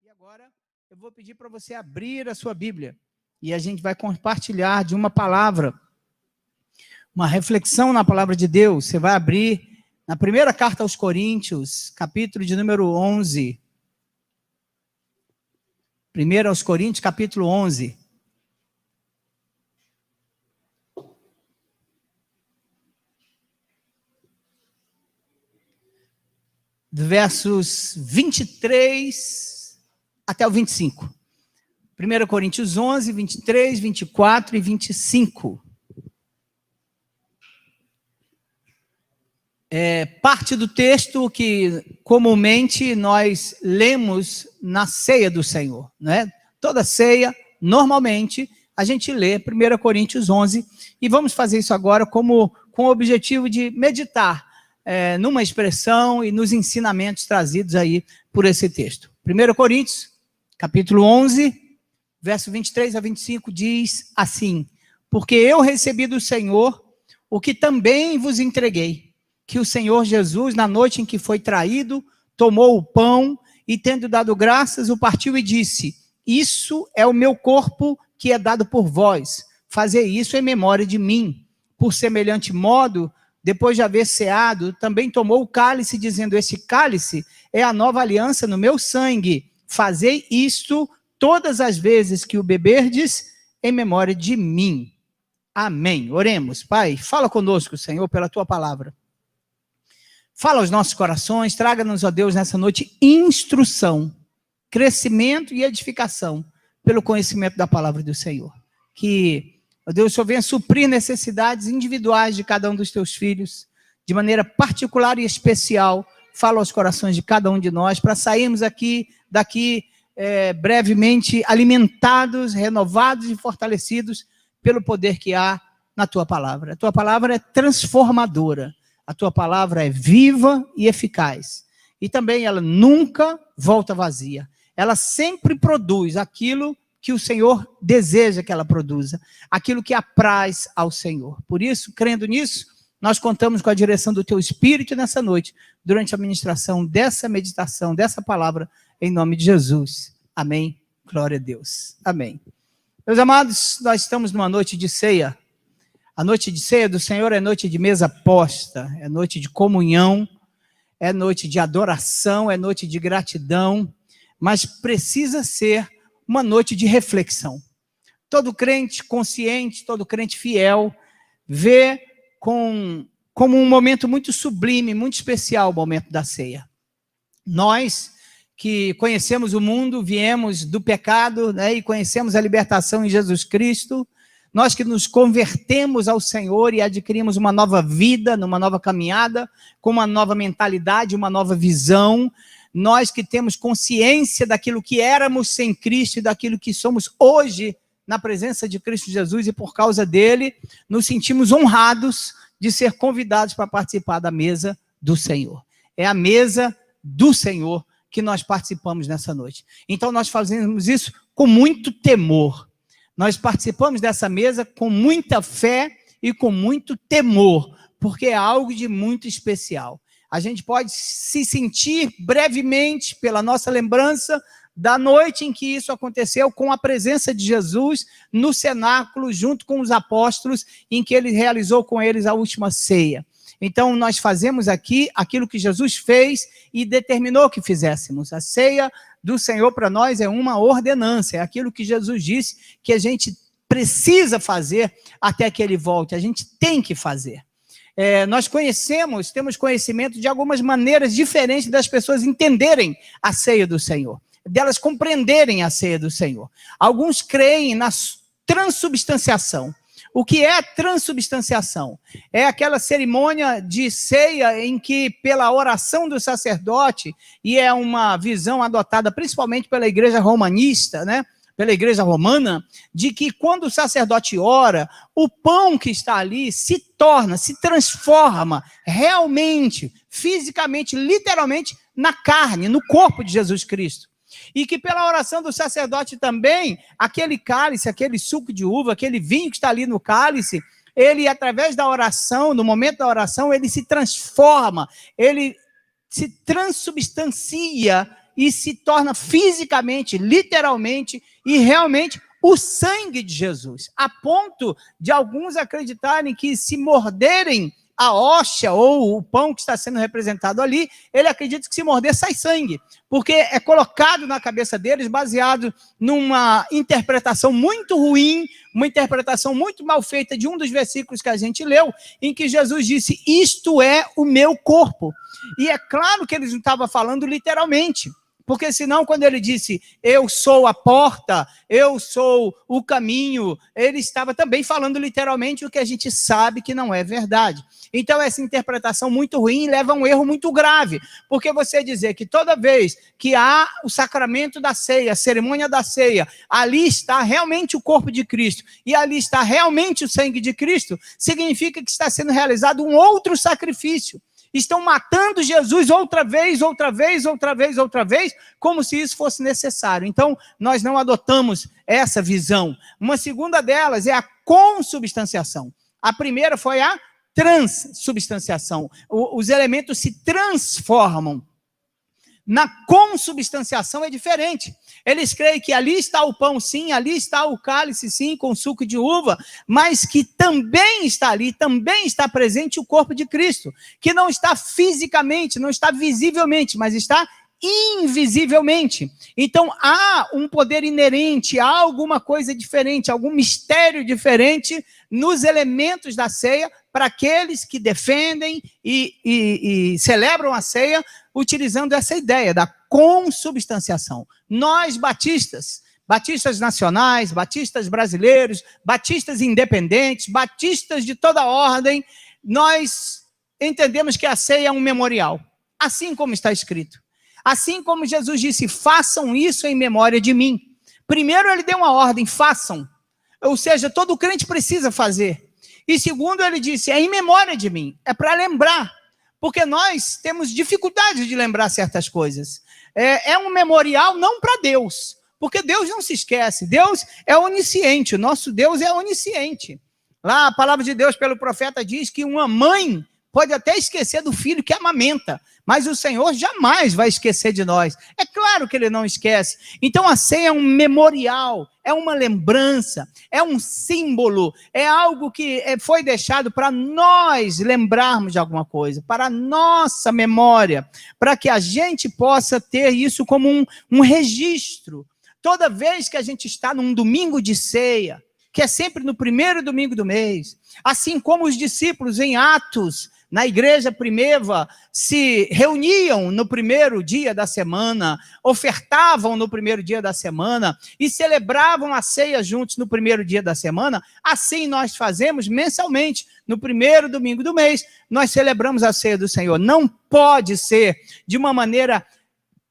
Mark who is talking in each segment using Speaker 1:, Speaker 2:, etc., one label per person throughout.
Speaker 1: E agora eu vou pedir para você abrir a sua Bíblia e a gente vai compartilhar de uma palavra, uma reflexão na palavra de Deus. Você vai abrir na primeira carta aos Coríntios, capítulo de número 11. 1 aos Coríntios, capítulo 11. Versos 23 até o 25. 1 Coríntios 11, 23, 24 e 25. Parte do texto que comumente nós lemos na ceia do Senhor, né? Toda ceia, normalmente, a gente lê 1 Coríntios 11, e vamos fazer isso agora com o objetivo de meditar numa expressão e nos ensinamentos trazidos aí por esse texto. 1 Coríntios, capítulo 11, verso 23 a 25, diz assim: porque eu recebi do Senhor o que também vos entreguei, que o Senhor Jesus, na noite em que foi traído, tomou o pão e, tendo dado graças, o partiu e disse: isso é o meu corpo que é dado por vós, fazei isso em memória de mim. Por semelhante modo, depois de haver ceado, também tomou o cálice, dizendo: este cálice é a nova aliança no meu sangue, fazei isto todas as vezes que o beberdes em memória de mim. Amém. Oremos. Pai, fala conosco, Senhor, pela tua palavra. Fala aos nossos corações, traga-nos, ó Deus, nessa noite, instrução, crescimento e edificação pelo conhecimento da palavra do Senhor. Que, ó Deus, o Senhor venha suprir necessidades individuais de cada um dos teus filhos, de maneira particular e especial. Fala aos corações de cada um de nós, para sairmos daqui brevemente alimentados, renovados e fortalecidos pelo poder que há na tua palavra. A tua palavra é transformadora. A tua palavra é viva e eficaz. E também ela nunca volta vazia. Ela sempre produz aquilo que o Senhor deseja que ela produza, aquilo que apraz ao Senhor. Por isso, crendo nisso, nós contamos com a direção do teu Espírito nessa noite, durante a ministração dessa meditação, dessa palavra, em nome de Jesus. Amém. Glória a Deus. Amém. Meus amados, nós estamos numa noite de ceia. A noite de ceia do Senhor é noite de mesa posta, é noite de comunhão, é noite de adoração, é noite de gratidão, mas precisa ser uma noite de reflexão. Todo crente consciente, todo crente fiel, vê como um momento muito sublime, muito especial o momento da ceia. Nós que conhecemos o mundo, viemos do pecado, né, e conhecemos a libertação em Jesus Cristo, nós que nos convertemos ao Senhor e adquirimos uma nova vida, numa nova caminhada, com uma nova mentalidade, uma nova visão, nós que temos consciência daquilo que éramos sem Cristo e daquilo que somos hoje na presença de Cristo Jesus, e por causa dele nos sentimos honrados de ser convidados para participar da mesa do Senhor. É a mesa do Senhor que nós participamos nessa noite. Então nós fazemos isso com muito temor. Nós participamos dessa mesa com muita fé e com muito temor, porque é algo de muito especial. A gente pode se sentir brevemente, pela nossa lembrança, da noite em que isso aconteceu, com a presença de Jesus no cenáculo, junto com os apóstolos, em que ele realizou com eles a última ceia. Então, nós fazemos aqui aquilo que Jesus fez e determinou que fizéssemos. A ceia do Senhor para nós é uma ordenança, é aquilo que Jesus disse que a gente precisa fazer até que ele volte, a gente tem que fazer. Nós temos conhecimento de algumas maneiras diferentes das pessoas entenderem a ceia do Senhor, delas compreenderem a ceia do Senhor. Alguns creem na transubstanciação. O que é a transubstanciação? É aquela cerimônia de ceia em que, pela oração do sacerdote, e é uma visão adotada principalmente pela igreja romanista, né? Pela igreja romana, de que quando o sacerdote ora, o pão que está ali se transforma realmente, fisicamente, literalmente, na carne, no corpo de Jesus Cristo. E que pela oração do sacerdote também, aquele cálice, aquele suco de uva, aquele vinho que está ali no cálice, ele, através da oração, no momento da oração, ele se transforma, ele se transubstancia e se torna fisicamente, literalmente e realmente o sangue de Jesus, a ponto de alguns acreditarem que se morderem a hóstia ou o pão que está sendo representado ali, ele acredita que se morder sai sangue, porque é colocado na cabeça deles baseado numa interpretação muito ruim, uma interpretação muito mal feita de um dos versículos que a gente leu, em que Jesus disse, isto é o meu corpo. E é claro que eles não estavam falando literalmente, porque senão quando ele disse, eu sou a porta, eu sou o caminho, ele estava também falando literalmente o que a gente sabe que não é verdade. Então essa interpretação muito ruim leva a um erro muito grave, porque você dizer que toda vez que há o sacramento da ceia, a cerimônia da ceia, ali está realmente o corpo de Cristo, e ali está realmente o sangue de Cristo, significa que está sendo realizado um outro sacrifício. Estão matando Jesus outra vez, como se isso fosse necessário. Então, nós não adotamos essa visão. Uma segunda delas é a consubstanciação. A primeira foi a transubstanciação. Os elementos se transformam. Na consubstanciação é diferente. Eles creem que ali está o pão, sim, ali está o cálice, sim, com suco de uva, mas que também está ali, também está presente o corpo de Cristo, que não está fisicamente, não está visivelmente, mas está invisivelmente. Então, há um poder inerente, há alguma coisa diferente, algum mistério diferente nos elementos da ceia para aqueles que defendem e celebram a ceia utilizando essa ideia da consubstanciação. Nós, batistas nacionais, batistas brasileiros, batistas independentes, batistas de toda ordem, nós entendemos que a ceia é um memorial, assim como está escrito. Assim como Jesus disse, façam isso em memória de mim. Primeiro, ele deu uma ordem, façam. Ou seja, todo crente precisa fazer. E segundo, ele disse, é em memória de mim. É para lembrar. Porque nós temos dificuldade de lembrar certas coisas. É um memorial não para Deus. Porque Deus não se esquece. Deus é onisciente. O nosso Deus é onisciente. Lá a palavra de Deus pelo profeta diz que uma mãe pode até esquecer do filho que amamenta, mas o Senhor jamais vai esquecer de nós. É claro que ele não esquece. Então a ceia é um memorial, é uma lembrança, é um símbolo, é algo que foi deixado para nós lembrarmos de alguma coisa, para a nossa memória, para que a gente possa ter isso como um registro. Toda vez que a gente está num domingo de ceia, que é sempre no primeiro domingo do mês, assim como os discípulos em Atos, na igreja primeva, se reuniam no primeiro dia da semana, ofertavam no primeiro dia da semana e celebravam a ceia juntos no primeiro dia da semana, assim nós fazemos mensalmente. No primeiro domingo do mês, nós celebramos a ceia do Senhor. Não pode ser de uma maneira,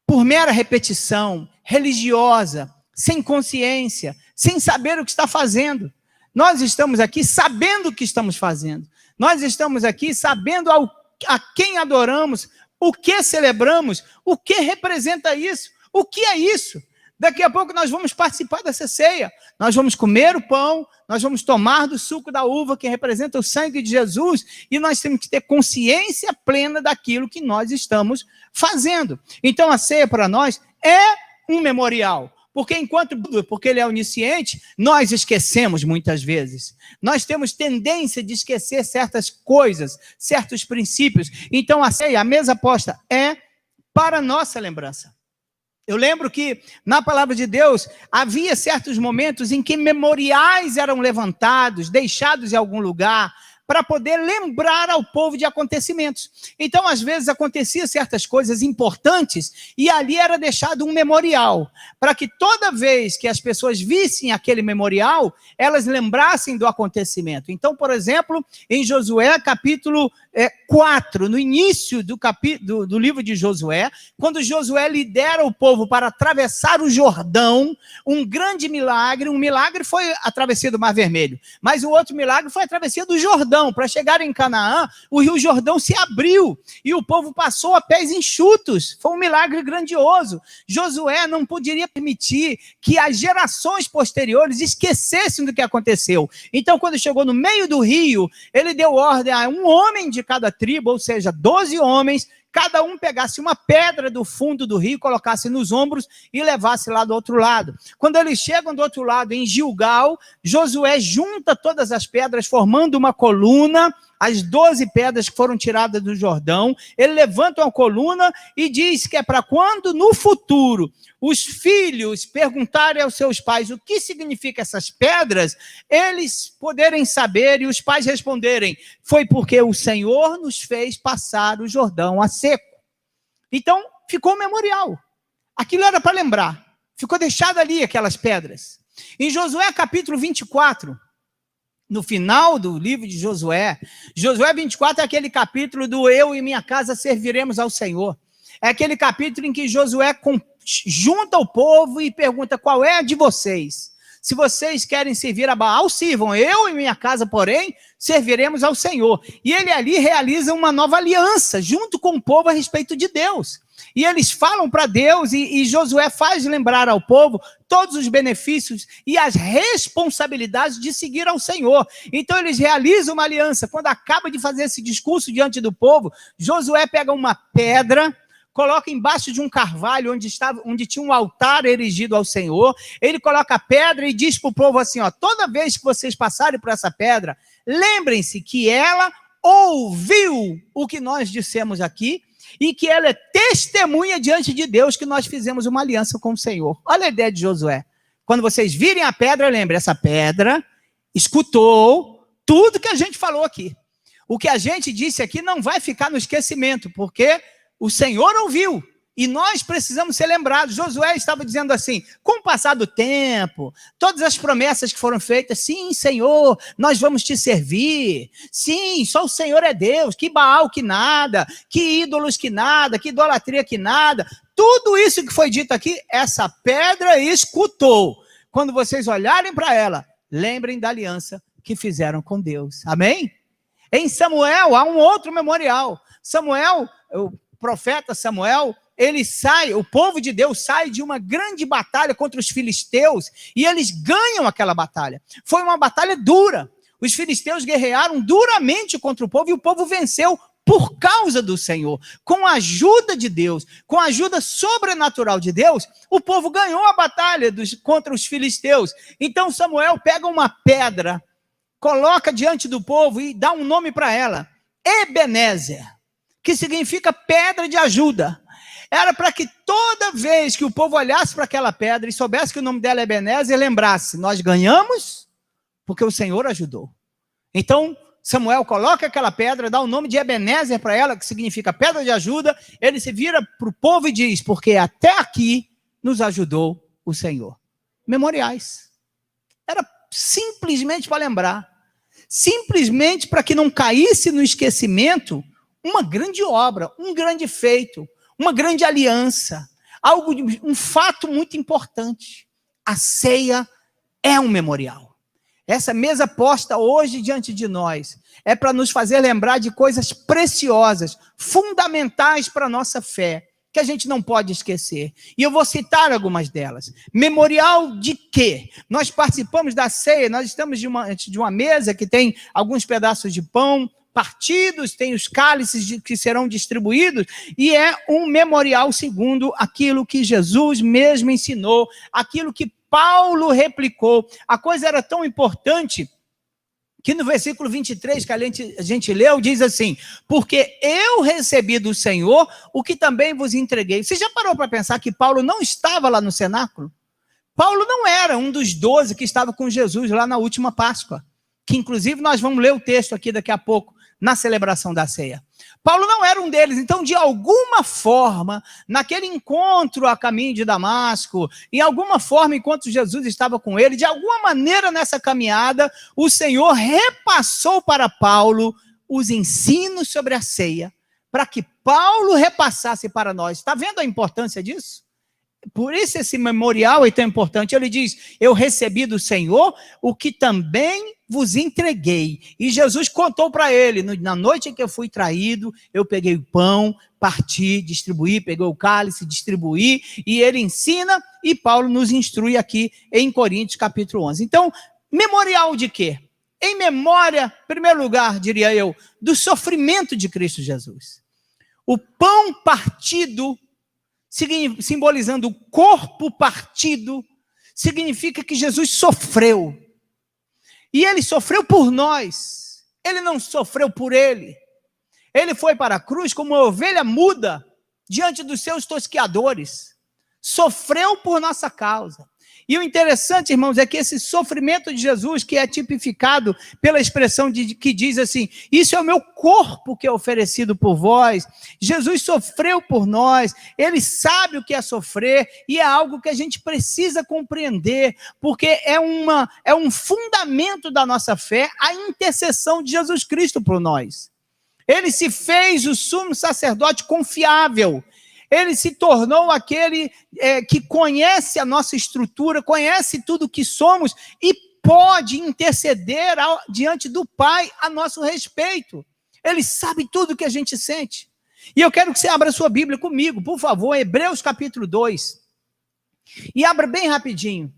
Speaker 1: por mera repetição, religiosa, sem consciência, sem saber o que está fazendo. Nós estamos aqui sabendo o que estamos fazendo. Nós estamos aqui sabendo a quem adoramos, o que celebramos, o que representa isso, o que é isso. Daqui a pouco nós vamos participar dessa ceia, nós vamos comer o pão, nós vamos tomar do suco da uva que representa o sangue de Jesus e nós temos que ter consciência plena daquilo que nós estamos fazendo. Então a ceia para nós é um memorial. Porque ele é onisciente, nós esquecemos muitas vezes. Nós temos tendência de esquecer certas coisas, certos princípios. Então a ceia, a mesa posta, é para nossa lembrança. Eu lembro que na palavra de Deus havia certos momentos em que memoriais eram levantados, deixados em algum lugar, para poder lembrar ao povo de acontecimentos. Então, às vezes, acontecia certas coisas importantes e ali era deixado um memorial, para que toda vez que as pessoas vissem aquele memorial, elas lembrassem do acontecimento. Então, por exemplo, em Josué, capítulo 4, no início do livro de Josué, quando Josué lidera o povo para atravessar o Jordão, um grande milagre, um milagre foi a travessia do Mar Vermelho, mas o outro milagre foi a travessia do Jordão. Para chegar em Canaã, o rio Jordão se abriu e o povo passou a pés enxutos. Foi um milagre grandioso. Josué não poderia permitir que as gerações posteriores esquecessem do que aconteceu. Então, quando chegou no meio do rio, ele deu ordem a um homem de cada tribo, ou seja, 12 homens, cada um pegasse uma pedra do fundo do rio, colocasse nos ombros e levasse lá do outro lado. Quando eles chegam do outro lado, em Gilgal, Josué junta todas as pedras, formando uma coluna, as 12 pedras que foram tiradas do Jordão. Ele levanta uma coluna e diz que é para quando, no futuro, os filhos perguntarem aos seus pais o que significam essas pedras, eles poderem saber e os pais responderem: foi porque o Senhor nos fez passar o Jordão a seco. Então, ficou um memorial. Aquilo era para lembrar. Ficou deixado ali aquelas pedras. Em Josué capítulo 24, no final do livro de Josué, Josué 24 é aquele capítulo do eu e minha casa serviremos ao Senhor. É aquele capítulo em que Josué junta o povo e pergunta: qual é a de vocês? Se vocês querem servir a Baal, sirvam. Eu e minha casa, porém, serviremos ao Senhor. E ele ali realiza uma nova aliança junto com o povo a respeito de Deus. E eles falam para Deus e Josué faz lembrar ao povo todos os benefícios e as responsabilidades de seguir ao Senhor. Então eles realizam uma aliança. Quando acaba de fazer esse discurso diante do povo, Josué pega uma pedra, coloca embaixo de um carvalho onde tinha um altar erigido ao Senhor. Ele coloca a pedra e diz para o povo assim: ó, toda vez que vocês passarem por essa pedra, lembrem-se que ela ouviu o que nós dissemos aqui e que ela é testemunha diante de Deus que nós fizemos uma aliança com o Senhor. Olha a ideia de Josué. Quando vocês virem a pedra, lembre, essa pedra escutou tudo que a gente falou aqui. O que a gente disse aqui não vai ficar no esquecimento, porque o Senhor ouviu, e nós precisamos ser lembrados. Josué estava dizendo assim: com o passar do tempo, todas as promessas que foram feitas, sim, Senhor, nós vamos te servir, sim, só o Senhor é Deus, que Baal que nada, que ídolos que nada, que idolatria que nada, tudo isso que foi dito aqui, essa pedra escutou. Quando vocês olharem para ela, lembrem da aliança que fizeram com Deus, amém? Em Samuel há um outro memorial. Samuel, o profeta Samuel, ele sai, o povo de Deus sai de uma grande batalha contra os filisteus e eles ganham aquela batalha. Foi uma batalha dura. Os filisteus guerrearam duramente contra o povo e o povo venceu por causa do Senhor. Com a ajuda de Deus, com a ajuda sobrenatural de Deus, o povo ganhou a batalha contra os filisteus. Então Samuel pega uma pedra, coloca diante do povo e dá um nome para ela: Ebenezer, que significa pedra de ajuda. Era para que toda vez que o povo olhasse para aquela pedra e soubesse que o nome dela é Ebenezer, lembrasse: nós ganhamos porque o Senhor ajudou. Então, Samuel coloca aquela pedra, dá o nome de Ebenezer para ela, que significa pedra de ajuda. Ele se vira para o povo e diz: porque até aqui nos ajudou o Senhor. Memoriais. Era simplesmente para lembrar. Simplesmente para que não caísse no esquecimento uma grande obra, um grande feito, uma grande aliança, um fato muito importante. A ceia é um memorial. Essa mesa posta hoje diante de nós é para nos fazer lembrar de coisas preciosas, fundamentais para a nossa fé, que a gente não pode esquecer. E eu vou citar algumas delas. Memorial de quê? Nós participamos da ceia, nós estamos diante de uma mesa que tem alguns pedaços de pão partidos, tem os cálices que serão distribuídos, e é um memorial segundo aquilo que Jesus mesmo ensinou, aquilo que Paulo replicou. A coisa era tão importante que no versículo 23 que a gente leu, diz assim: porque eu recebi do Senhor o que também vos entreguei. Você já parou para pensar que Paulo não estava lá no cenáculo? Paulo não era um dos 12 que estava com Jesus lá na última Páscoa, que inclusive nós vamos ler o texto aqui daqui a pouco, na celebração da ceia. Paulo não era um deles. Então, de alguma forma, naquele encontro a caminho de Damasco, em alguma forma, enquanto Jesus estava com ele, de alguma maneira nessa caminhada, o Senhor repassou para Paulo os ensinos sobre a ceia, para que Paulo repassasse para nós. Está vendo a importância disso? Por isso esse memorial é tão importante. Ele diz: eu recebi do Senhor o que também vos entreguei. E Jesus contou para ele: na noite em que eu fui traído, eu peguei o pão, parti, distribuí, peguei o cálice, distribuí, e ele ensina, e Paulo nos instrui aqui em Coríntios capítulo 11. Então, memorial de quê? Em memória, em primeiro lugar, diria eu, do sofrimento de Cristo Jesus. O pão partido, simbolizando o corpo partido, significa que Jesus sofreu. E ele sofreu por nós. Ele não sofreu por ele. Ele foi para a cruz como uma ovelha muda diante dos seus tosqueadores. Sofreu por nossa causa. E o interessante, irmãos, é que esse sofrimento de Jesus, que é tipificado pela expressão que diz assim, isso é o meu corpo que é oferecido por vós. Jesus sofreu por nós, ele sabe o que é sofrer, e é algo que a gente precisa compreender, porque é um fundamento da nossa fé, a intercessão de Jesus Cristo por nós. Ele se fez o sumo sacerdote confiável. Ele se tornou aquele que conhece a nossa estrutura, conhece tudo o que somos e pode interceder diante do Pai a nosso respeito. Ele sabe tudo o que a gente sente. E eu quero que você abra a sua Bíblia comigo, por favor, Hebreus capítulo 2. E abra bem rapidinho.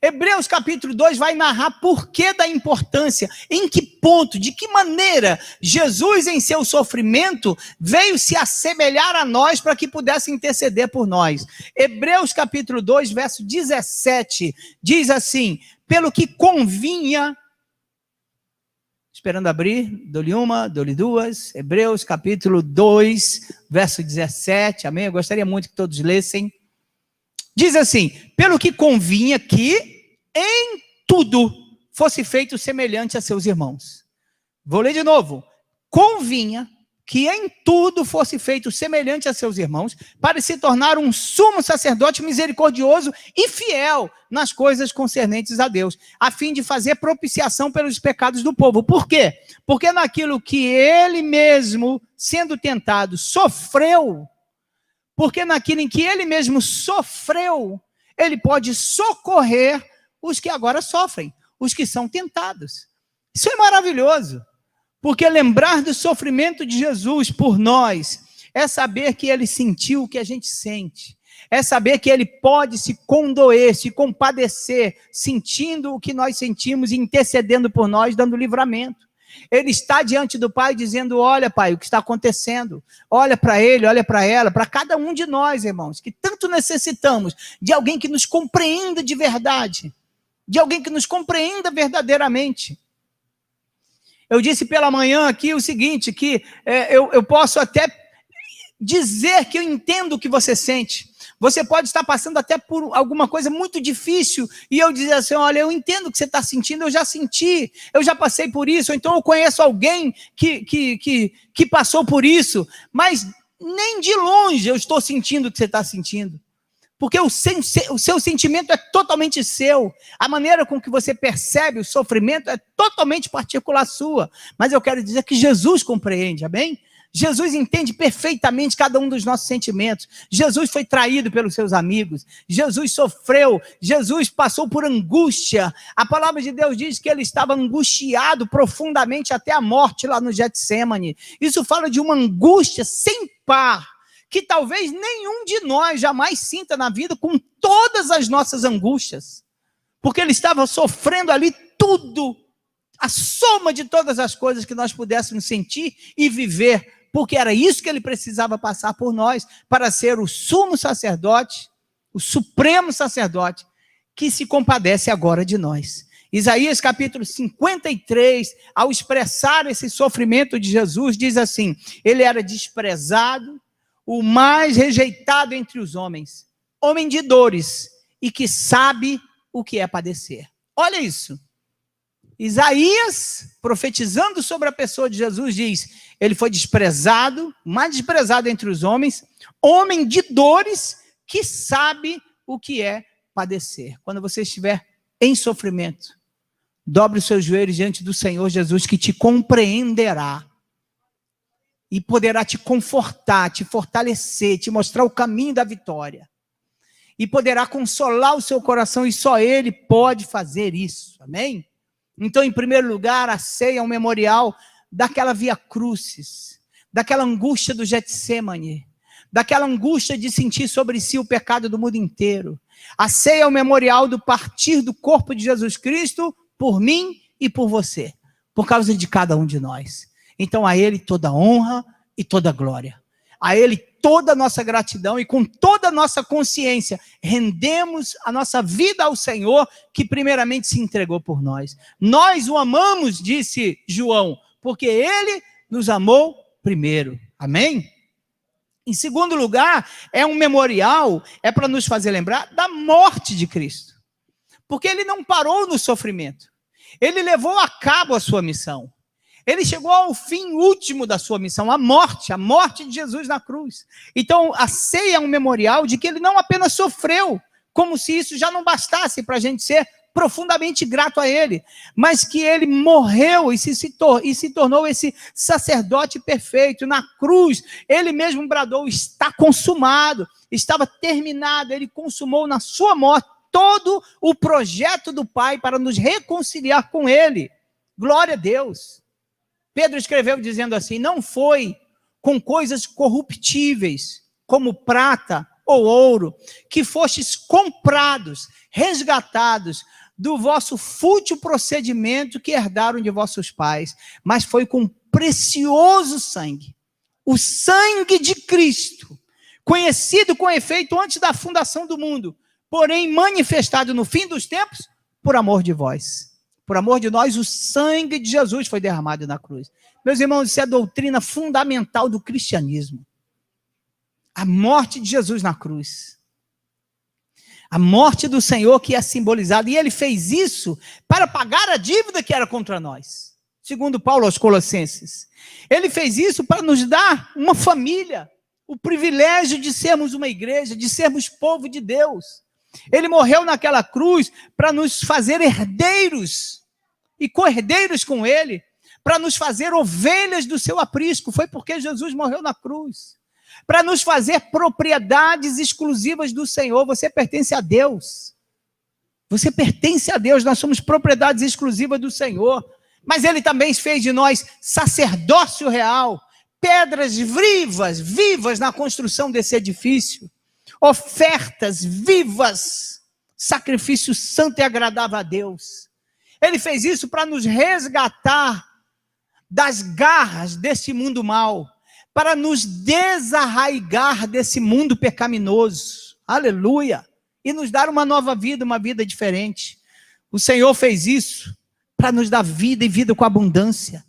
Speaker 1: Hebreus capítulo 2 vai narrar por que da importância, em que ponto, de que maneira Jesus em seu sofrimento veio se assemelhar a nós para que pudesse interceder por nós. Hebreus capítulo 2, verso 17, diz assim, pelo que convinha, esperando abrir, dou-lhe uma, dou-lhe duas, Hebreus capítulo 2, verso 17, amém? Eu gostaria muito que todos lessem. Diz assim, pelo que convinha que em tudo fosse feito semelhante a seus irmãos. Vou ler de novo. Convinha que em tudo fosse feito semelhante a seus irmãos, para se tornar um sumo sacerdote misericordioso e fiel nas coisas concernentes a Deus, a fim de fazer propiciação pelos pecados do povo. Por quê? Porque naquilo que ele mesmo, sendo tentado, sofreu, porque naquilo em que ele mesmo sofreu, ele pode socorrer os que agora sofrem, os que são tentados. Isso é maravilhoso, porque lembrar do sofrimento de Jesus por nós é saber que ele sentiu o que a gente sente, é saber que ele pode se condoer, se compadecer, sentindo o que nós sentimos e intercedendo por nós, dando livramento. Ele está diante do Pai dizendo, olha Pai, o que está acontecendo, olha para ele, olha para ela, para cada um de nós, irmãos, que tanto necessitamos de alguém que nos compreenda de verdade, de alguém que nos compreenda verdadeiramente. Eu disse pela manhã aqui o seguinte, que eu posso até dizer que eu entendo o que você sente. Você pode estar passando até por alguma coisa muito difícil e eu dizer assim, olha, eu entendo o que você está sentindo, eu já senti, eu já passei por isso, ou então eu conheço alguém que passou por isso, mas nem de longe eu estou sentindo o que você está sentindo. Porque o seu sentimento é totalmente seu. A maneira com que você percebe o sofrimento é totalmente particular sua. Mas eu quero dizer que Jesus compreende, amém? Jesus entende perfeitamente cada um dos nossos sentimentos. Jesus foi traído pelos seus amigos. Jesus sofreu. Jesus passou por angústia. A palavra de Deus diz que ele estava angustiado profundamente até a morte lá no Getsêmani. Isso fala de uma angústia sem par, que talvez nenhum de nós jamais sinta na vida com todas as nossas angústias. Porque ele estava sofrendo ali tudo, a soma de todas as coisas que nós pudéssemos sentir e viver, porque era isso que ele precisava passar por nós, para ser o sumo sacerdote, o supremo sacerdote, que se compadece agora de nós. Isaías capítulo 53, ao expressar esse sofrimento de Jesus, diz assim, ele era desprezado, o mais rejeitado entre os homens, homem de dores, e que sabe o que é padecer. Olha isso. Isaías, profetizando sobre a pessoa de Jesus, diz, ele foi desprezado, mais desprezado entre os homens, homem de dores, que sabe o que é padecer. Quando você estiver em sofrimento, dobre os seus joelhos diante do Senhor Jesus, que te compreenderá e poderá te confortar, te fortalecer, te mostrar o caminho da vitória. E poderá consolar o seu coração, e só Ele pode fazer isso, amém? Então, em primeiro lugar, a ceia é um memorial daquela via crucis, daquela angústia do Getsêmani, daquela angústia de sentir sobre si o pecado do mundo inteiro. A ceia é um memorial do partir do corpo de Jesus Cristo por mim e por você, por causa de cada um de nós. Então, a Ele toda honra e toda glória. a Ele toda a nossa gratidão e com toda a nossa consciência rendemos a nossa vida ao Senhor, que primeiramente se entregou por nós. Nós o amamos, disse João, porque Ele nos amou primeiro. Amém? Em segundo lugar, é um memorial, é para nos fazer lembrar da morte de Cristo. Porque Ele não parou no sofrimento. Ele levou a cabo a sua missão. Ele chegou ao fim último da sua missão, a morte de Jesus na cruz. Então, a ceia é um memorial de que Ele não apenas sofreu, como se isso já não bastasse para a gente ser profundamente grato a Ele, mas que Ele morreu e se tornou esse sacerdote perfeito. Na cruz, Ele mesmo bradou, está consumado, estava terminado. Ele consumou na sua morte todo o projeto do Pai para nos reconciliar com Ele. Glória a Deus. Pedro escreveu dizendo assim: não foi com coisas corruptíveis, como prata ou ouro, que fostes comprados, resgatados do vosso fútil procedimento que herdaram de vossos pais, mas foi com precioso sangue, o sangue de Cristo, conhecido com efeito antes da fundação do mundo, porém manifestado no fim dos tempos, por amor de vós. Por amor de nós, o sangue de Jesus foi derramado na cruz. Meus irmãos, isso é a doutrina fundamental do cristianismo. A morte de Jesus na cruz. A morte do Senhor que é simbolizada. E Ele fez isso para pagar a dívida que era contra nós. Segundo Paulo aos Colossenses. Ele fez isso para nos dar uma família. O privilégio de sermos uma igreja, de sermos povo de Deus. Ele morreu naquela cruz para nos fazer herdeiros e co-herdeiros com Ele, para nos fazer ovelhas do seu aprisco. Foi porque Jesus morreu na cruz. Para nos fazer propriedades exclusivas do Senhor. Você pertence a Deus. Você pertence a Deus, nós somos propriedades exclusivas do Senhor. Mas Ele também fez de nós sacerdócio real, pedras vivas na construção desse edifício. Ofertas vivas, sacrifício santo e agradável a Deus. Ele fez isso para nos resgatar das garras desse mundo mau, para nos desarraigar desse mundo pecaminoso, aleluia, e nos dar uma nova vida, uma vida diferente. O Senhor fez isso para nos dar vida e vida com abundância,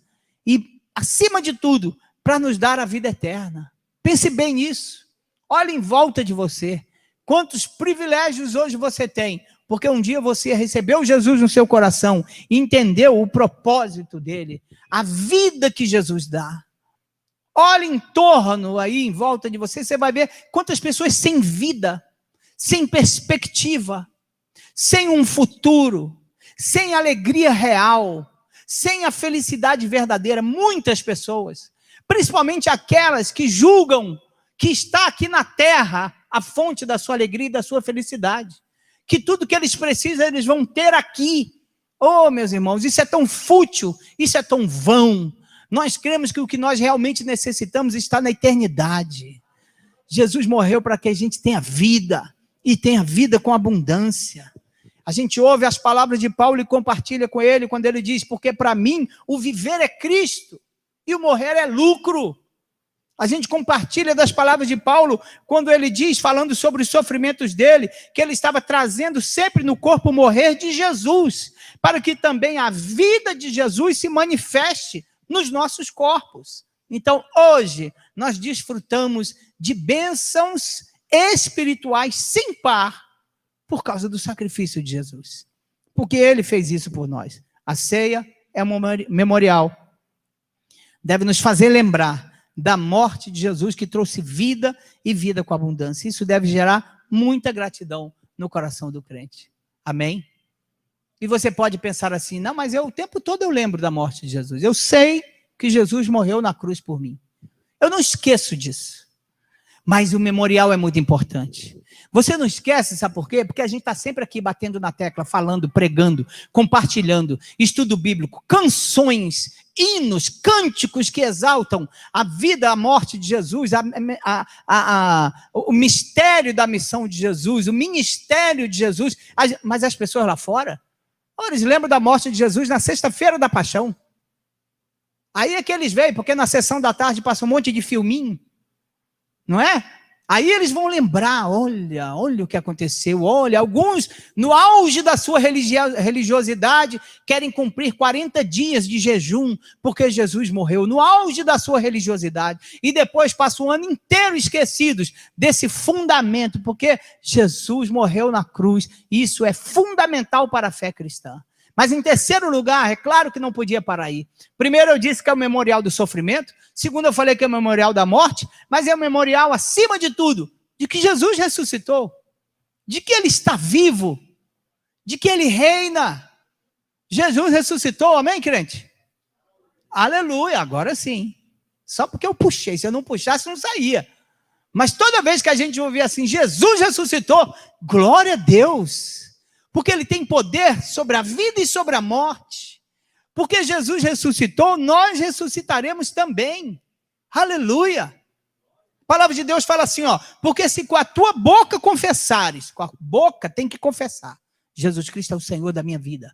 Speaker 1: e acima de tudo, para nos dar a vida eterna. Pense bem nisso. Olha em volta de você, quantos privilégios hoje você tem, porque um dia você recebeu Jesus no seu coração, entendeu o propósito dele, a vida que Jesus dá. Olha em torno aí, em volta de você, você vai ver quantas pessoas sem vida, sem perspectiva, sem um futuro, sem alegria real, sem a felicidade verdadeira. Muitas pessoas, principalmente aquelas que julgam que está aqui na terra a fonte da sua alegria e da sua felicidade. Que tudo que eles precisam, eles vão ter aqui. Oh, meus irmãos, isso é tão fútil, isso é tão vão. Nós cremos que o que nós realmente necessitamos está na eternidade. Jesus morreu para que a gente tenha vida, e tenha vida com abundância. A gente ouve as palavras de Paulo e compartilha com ele, quando ele diz: porque para mim o viver é Cristo, e o morrer é lucro. A gente compartilha das palavras de Paulo, quando ele diz, falando sobre os sofrimentos dele, que ele estava trazendo sempre no corpo o morrer de Jesus, para que também a vida de Jesus se manifeste nos nossos corpos. Então, hoje, nós desfrutamos de bênçãos espirituais sem par, por causa do sacrifício de Jesus. Porque Ele fez isso por nós. A ceia é um memorial. Deve nos fazer lembrar da morte de Jesus, que trouxe vida e vida com abundância. Isso deve gerar muita gratidão no coração do crente. Amém? E você pode pensar assim: não, mas o tempo todo eu lembro da morte de Jesus. Eu sei que Jesus morreu na cruz por mim. Eu não esqueço disso. Mas o memorial é muito importante. Você não esquece, sabe por quê? Porque a gente está sempre aqui batendo na tecla, falando, pregando, compartilhando, estudo bíblico, canções, hinos, cânticos que exaltam a vida, a morte de Jesus, o mistério da missão de Jesus, o ministério de Jesus. Mas as pessoas lá fora, eles lembram da morte de Jesus na sexta-feira da paixão. Aí é que eles veem, porque na sessão da tarde passa um monte de filminho. não é? Aí eles vão lembrar, olha o que aconteceu, olha, alguns no auge da sua religiosidade querem cumprir 40 dias de jejum, porque Jesus morreu no auge da sua religiosidade, e depois passam o ano inteiro esquecidos desse fundamento, porque Jesus morreu na cruz, e isso é fundamental para a fé cristã. Mas em terceiro lugar, é claro que não podia parar aí. Primeiro eu disse que é o memorial do sofrimento. Segundo eu falei que é o memorial da morte. Mas é o memorial, acima de tudo, de que Jesus ressuscitou. De que ele está vivo. De que ele reina. Jesus ressuscitou, amém, crente? Aleluia, agora sim. Só porque eu puxei, se eu não puxasse não saía. Mas toda vez que a gente ouvia assim, Jesus ressuscitou, glória a Deus. Porque ele tem poder sobre a vida e sobre a morte. Porque Jesus ressuscitou, nós ressuscitaremos também. Aleluia. A palavra de Deus fala assim, ó, porque se com a tua boca confessares, com a boca tem que confessar, Jesus Cristo é o Senhor da minha vida.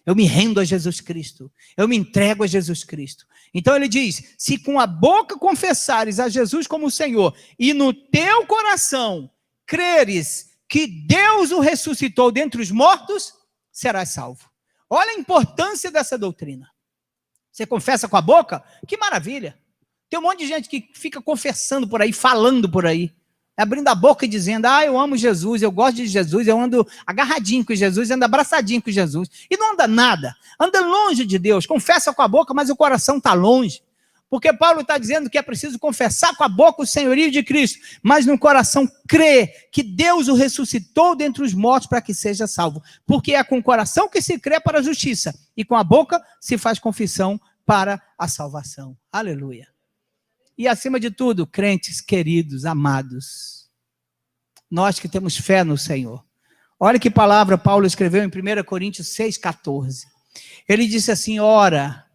Speaker 1: Eu me rendo a Jesus Cristo, eu me entrego a Jesus Cristo. Então ele diz, se com a boca confessares a Jesus como o Senhor, e no teu coração creres que Deus o ressuscitou dentre os mortos, serás salvo. Olha a importância dessa doutrina. Você confessa com a boca? Que maravilha. Tem um monte de gente que fica confessando por aí, falando por aí, abrindo a boca e dizendo, eu amo Jesus, eu gosto de Jesus, eu ando agarradinho com Jesus, ando abraçadinho com Jesus. E não anda nada, anda longe de Deus, confessa com a boca, mas o coração está longe. Porque Paulo está dizendo que é preciso confessar com a boca o senhorio de Cristo, mas no coração crer que Deus o ressuscitou dentre os mortos para que seja salvo. Porque é com o coração que se crê para a justiça, e com a boca se faz confissão para a salvação. Aleluia. E acima de tudo, crentes queridos, amados, nós que temos fé no Senhor. Olha que palavra Paulo escreveu em 1 Coríntios 6,14. Ele disse assim, ora,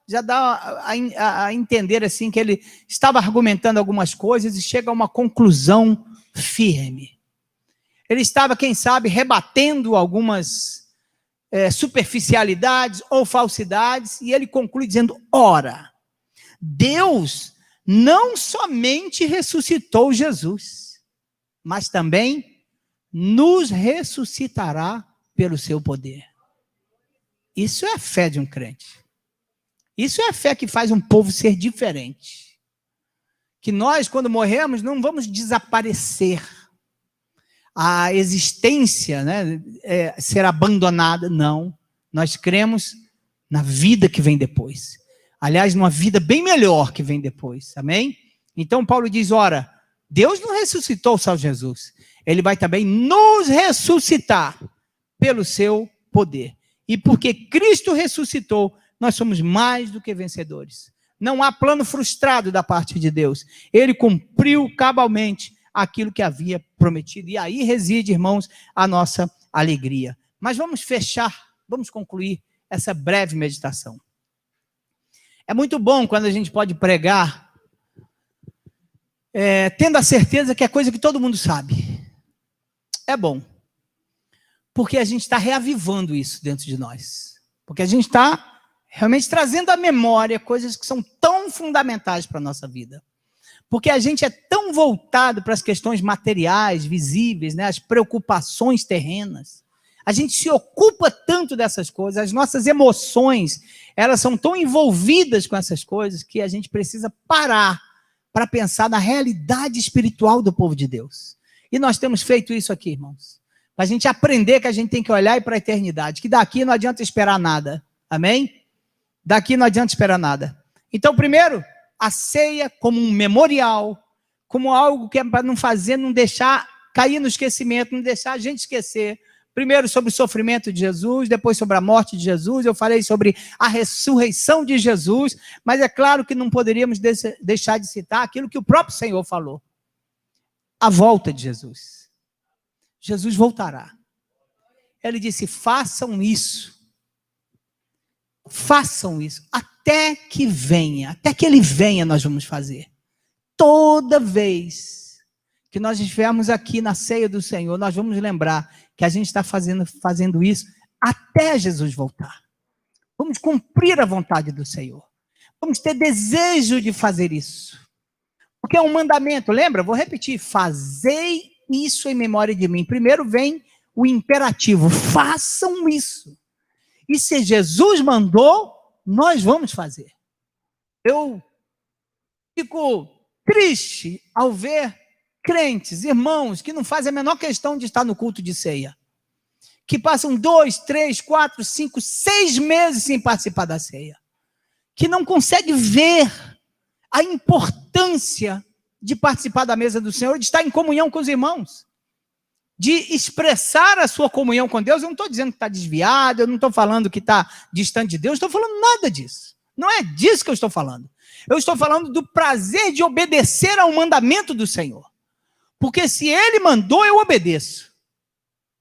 Speaker 1: já dá a entender assim que ele estava argumentando algumas coisas e chega a uma conclusão firme. Ele estava, quem sabe, rebatendo algumas superficialidades ou falsidades, e ele conclui dizendo, ora, Deus não somente ressuscitou Jesus, mas também nos ressuscitará pelo seu poder. Isso é a fé de um crente. Isso é a fé que faz um povo ser diferente. Que nós, quando morremos, não vamos desaparecer. A existência, né, ser abandonada, não. Nós cremos na vida que vem depois. Aliás, numa vida bem melhor que vem depois. Amém? Então, Paulo diz, ora, Deus não ressuscitou só Jesus. Ele vai também nos ressuscitar pelo seu poder. E porque Cristo ressuscitou, nós somos mais do que vencedores. Não há plano frustrado da parte de Deus. Ele cumpriu cabalmente aquilo que havia prometido. E aí reside, irmãos, a nossa alegria. Mas vamos fechar, vamos concluir essa breve meditação. É muito bom quando a gente pode pregar, tendo a certeza que é coisa que todo mundo sabe. É bom. Porque a gente está reavivando isso dentro de nós. Porque a gente está realmente trazendo à memória coisas que são tão fundamentais para a nossa vida. Porque a gente é tão voltado para as questões materiais, visíveis, né, as preocupações terrenas. A gente se ocupa tanto dessas coisas, as nossas emoções, elas são tão envolvidas com essas coisas que a gente precisa parar para pensar na realidade espiritual do povo de Deus. E nós temos feito isso aqui, irmãos. Para a gente aprender que a gente tem que olhar para a eternidade, que daqui não adianta esperar nada. Amém? Daqui não adianta esperar nada. Então, primeiro, a ceia como um memorial, como algo que é para não deixar cair no esquecimento, não deixar a gente esquecer. Primeiro sobre o sofrimento de Jesus, depois sobre a morte de Jesus, eu falei sobre a ressurreição de Jesus, mas é claro que não poderíamos deixar de citar aquilo que o próprio Senhor falou. A volta de Jesus. Jesus voltará. Ele disse, façam isso. Façam isso, até que ele venha nós vamos fazer. Toda vez que nós estivermos aqui na ceia do Senhor, nós vamos lembrar que a gente está fazendo isso até Jesus voltar. Vamos cumprir a vontade do Senhor. Vamos ter desejo de fazer isso. Porque é um mandamento, lembra? Vou repetir, fazei isso em memória de mim. Primeiro vem o imperativo, façam isso. E se Jesus mandou, nós vamos fazer. Eu fico triste ao ver crentes, irmãos, que não fazem a menor questão de estar no culto de ceia. Que passam 2, 3, 4, 5, 6 meses sem participar da ceia. Que não consegue ver a importância de participar da mesa do Senhor, de estar em comunhão com os irmãos, de expressar a sua comunhão com Deus. Eu não estou dizendo que está desviado, eu não estou falando que está distante de Deus, estou falando nada disso. Não é disso que eu estou falando. Eu estou falando do prazer de obedecer ao mandamento do Senhor. Porque se Ele mandou, eu obedeço.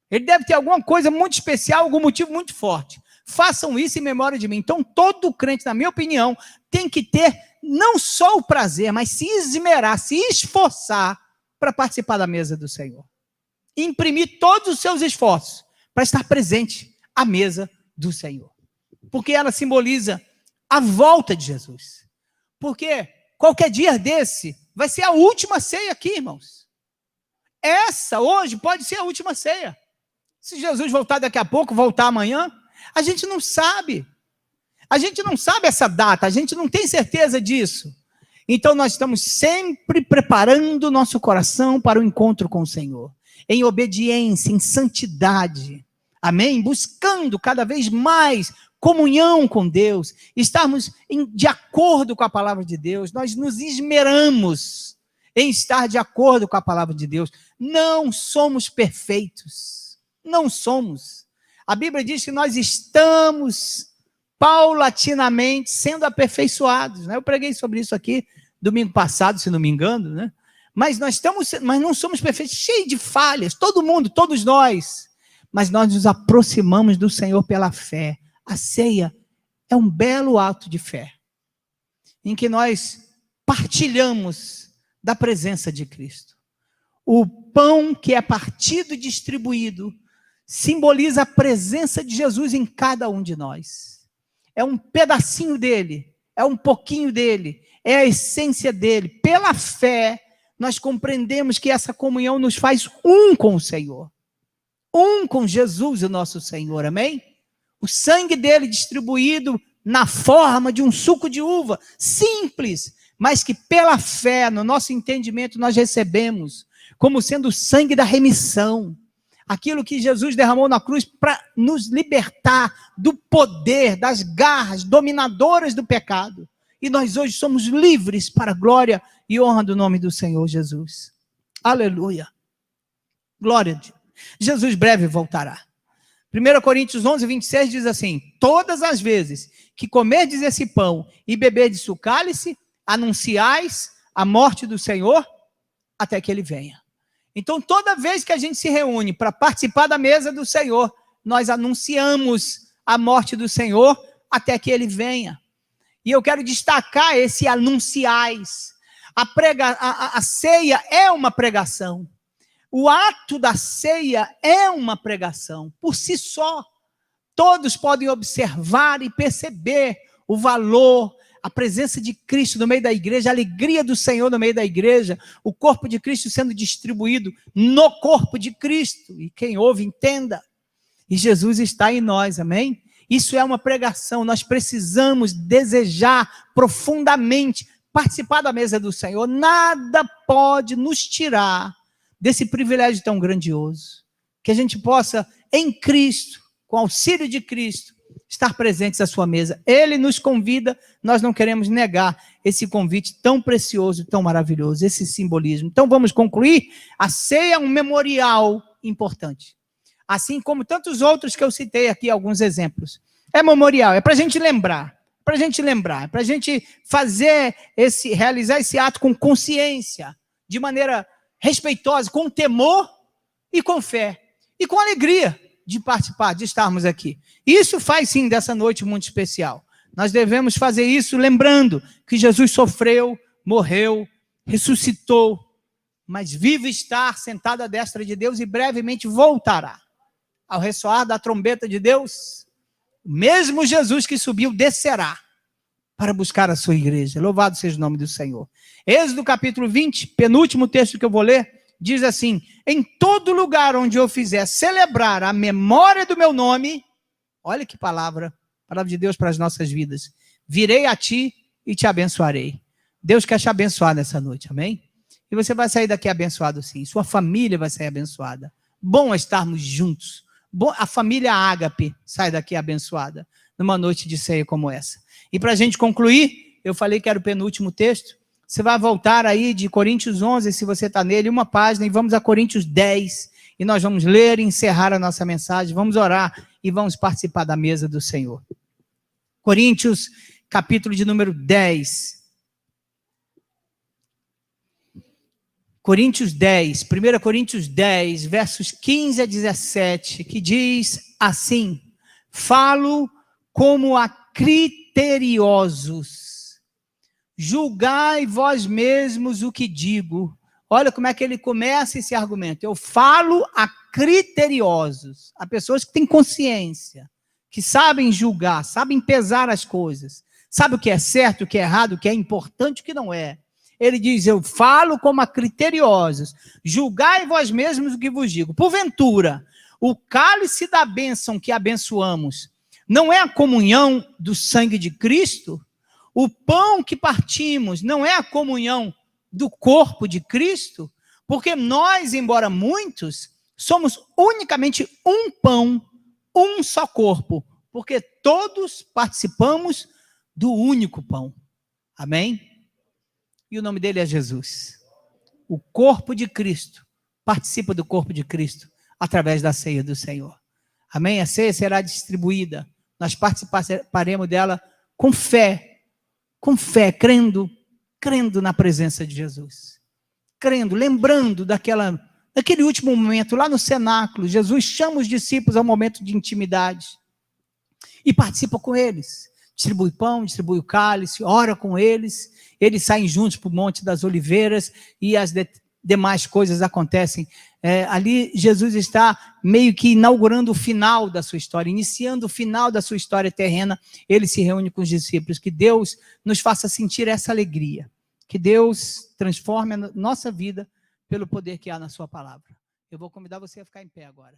Speaker 1: Ele deve ter alguma coisa muito especial, algum motivo muito forte. Façam isso em memória de mim. Então, todo crente, na minha opinião, tem que ter não só o prazer, mas se esmerar, se esforçar para participar da mesa do Senhor. Imprimir todos os seus esforços para estar presente à mesa do Senhor. Porque ela simboliza a volta de Jesus. Porque qualquer dia desse vai ser a última ceia aqui, irmãos. Essa hoje pode ser a última ceia. Se Jesus voltar daqui a pouco, voltar amanhã, a gente não sabe. A gente não sabe essa data, a gente não tem certeza disso. Então nós estamos sempre preparando o nosso coração para o encontro com o Senhor. Em obediência, em santidade. Amém? Buscando cada vez mais comunhão com Deus. Estarmos de acordo com a palavra de Deus. Nós nos esmeramos em estar de acordo com a palavra de Deus. Não somos perfeitos. Não somos. A Bíblia diz que nós estamos paulatinamente sendo aperfeiçoados, né? Eu preguei sobre isso aqui domingo passado, se não me engano, né? Mas nós não somos perfeitos, cheios de falhas, todo mundo, todos nós. Mas nós nos aproximamos do Senhor pela fé. A ceia é um belo ato de fé, em que nós partilhamos da presença de Cristo. O pão que é partido e distribuído simboliza a presença de Jesus em cada um de nós. É um pedacinho dele, é um pouquinho dele, é a essência dele. Pela fé, nós compreendemos que essa comunhão nos faz um com o Senhor. Um com Jesus, o nosso Senhor, amém? O sangue dele distribuído na forma de um suco de uva, simples, mas que pela fé, no nosso entendimento, nós recebemos como sendo o sangue da remissão. Aquilo que Jesus derramou na cruz para nos libertar do poder, das garras dominadoras do pecado. E nós hoje somos livres para a glória e honra do nome do Senhor Jesus. Aleluia. Glória a Deus. Jesus breve voltará. 1 Coríntios 11, 26 diz assim: todas as vezes que comerdes esse pão e beberdes o cálice, anunciais a morte do Senhor até que ele venha. Então, toda vez que a gente se reúne para participar da mesa do Senhor, nós anunciamos a morte do Senhor até que ele venha. E eu quero destacar esse anunciais. A ceia é uma pregação. O ato da ceia é uma pregação. Por si só, todos podem observar e perceber o valor, a presença de Cristo no meio da igreja, a alegria do Senhor no meio da igreja, o corpo de Cristo sendo distribuído no corpo de Cristo. E quem ouve, entenda. E Jesus está em nós, amém? Isso é uma pregação. Nós precisamos desejar profundamente participar da mesa do Senhor. Nada pode nos tirar desse privilégio tão grandioso. Que a gente possa, em Cristo, com auxílio de Cristo, estar presentes à sua mesa. Ele nos convida, nós não queremos negar esse convite tão precioso, tão maravilhoso, esse simbolismo. Então vamos concluir. A ceia é um memorial importante. Assim como tantos outros que eu citei aqui, alguns exemplos. É memorial, é para a gente lembrar, é para a gente realizar esse ato com consciência, de maneira respeitosa, com temor e com fé, e com alegria de participar, de estarmos aqui. Isso faz sim dessa noite muito especial. Nós devemos fazer isso lembrando que Jesus sofreu, morreu, ressuscitou, mas vivo está sentado à destra de Deus e brevemente voltará. Ao ressoar da trombeta de Deus, o mesmo Jesus que subiu descerá para buscar a sua igreja. Louvado seja o nome do Senhor. Êxodo capítulo 20, penúltimo texto que eu vou ler, diz assim: em todo lugar onde eu fizer celebrar a memória do meu nome, olha que palavra de Deus para as nossas vidas, virei a ti e te abençoarei. Deus quer te abençoar nessa noite, amém? E você vai sair daqui abençoado sim, sua família vai sair abençoada. Bom é estarmos juntos. Bom, a família Ágape sai daqui abençoada, numa noite de ceia como essa. E para a gente concluir, eu falei que era o penúltimo texto, você vai voltar aí de Coríntios 11, se você está nele, uma página, e vamos a Coríntios 10, e nós vamos ler e encerrar a nossa mensagem, vamos orar e vamos participar da mesa do Senhor. Coríntios, capítulo de número 10. Coríntios 10, 1 Coríntios 10, versos 15 a 17, que diz assim: falo como a criteriosos, julgai vós mesmos o que digo. Olha como é que ele começa esse argumento. Eu falo a criteriosos, a pessoas que têm consciência, que sabem julgar, sabem pesar as coisas, sabem o que é certo, o que é errado, o que é importante, o que não é. Ele diz, eu falo como a criteriosos, julgai vós mesmos o que vos digo. Porventura, o cálice da bênção que abençoamos não é a comunhão do sangue de Cristo? O pão que partimos não é a comunhão do corpo de Cristo? Porque nós, embora muitos, somos unicamente um pão, um só corpo, porque todos participamos do único pão. Amém? E o nome dele é Jesus. O corpo de Cristo participa do corpo de Cristo através da ceia do Senhor. Amém? A ceia será distribuída. Nós participaremos dela com fé, crendo na presença de Jesus. Crendo, lembrando daquele último momento, lá no cenáculo, Jesus chama os discípulos ao momento de intimidade e participa com eles. Distribui pão, distribui o cálice, ora com eles, eles saem juntos para o Monte das Oliveiras e as demais coisas acontecem. Ali Jesus está meio que inaugurando o final da sua história, iniciando o final da sua história terrena. Ele se reúne com os discípulos. Que Deus nos faça sentir essa alegria, que Deus transforme a nossa vida pelo poder que há na sua palavra. Eu vou convidar você a ficar em pé agora.